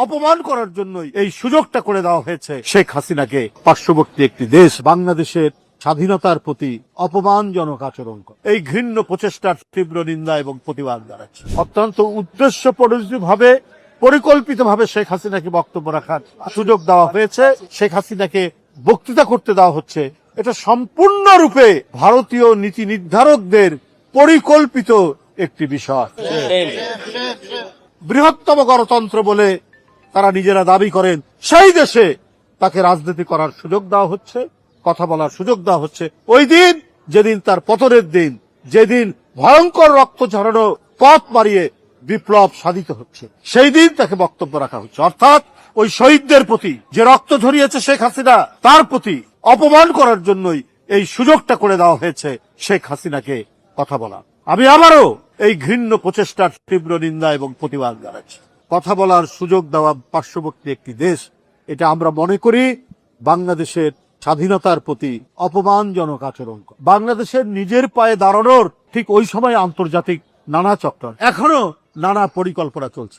অপমান করার জন্যই এই সুযোগটা করে দেওয়া হয়েছে শেখ হাসিনাকে পার্শ্ববর্তী একটি দেশ বাংলাদেশের স্বাধীনতার প্রতি অপমানজনক আচরণ করে। এই ঘৃণ্য প্রচেষ্টার তীব্র নিন্দা এবং প্রতিবাদ জানাচ্ছে। অত্যন্ত উদ্দেশ্য প্রণোদিতভাবে পরিকল্পিতভাবে শেখ হাসিনাকে বক্তব্য রাখার সুযোগ দেওয়া হয়েছে, শেখ হাসিনাকে বক্তৃতা করতে দেওয়া হচ্ছে। এটা সম্পূর্ণরূপে ভারতীয় নীতি নির্ধারকদের পরিকল্পিত একটি বিষয়। বৃহত্তম গণতন্ত্র বলে তারা নিজেরা দাবি করেন, সেই দেশে তাকে রাজনীতি করার সুযোগ দেওয়া হচ্ছে, কথা বলার সুযোগ দেওয়া হচ্ছে। ওই দিন যেদিন তার পতনের দিন, যেদিন ভয়ঙ্কর রক্ত ঝরানো পথ মারিয়ে বিপ্লব সাধিত হচ্ছে, সেই দিন তাকে বক্তব্য রাখা হচ্ছে। অর্থাৎ ওই শহীদদের প্রতি যে রক্ত ঝরিয়েছে শেখ হাসিনা, তার প্রতি অপমান করার জন্যই এই সুযোগটা করে দেওয়া হয়েছে শেখ হাসিনাকে কথা বলা। আমি আবারও এই ঘৃণ্য প্রচেষ্টার তীব্র নিন্দা এবং প্রতিবাদ জানাচ্ছি। কথা বলার সুযোগ দেওয়া পার্শ্ববর্তী একটি দেশ, এটা আমরা মনে করি বাংলাদেশের স্বাধীনতার প্রতি অপমানজনক আচরণ করে। বাংলাদেশের নিজের পায়ে দাঁড়ানোর ঠিক ওই সময় আন্তর্জাতিক নানা চক্র, এখনো নানা পরিকল্পনা চলছে।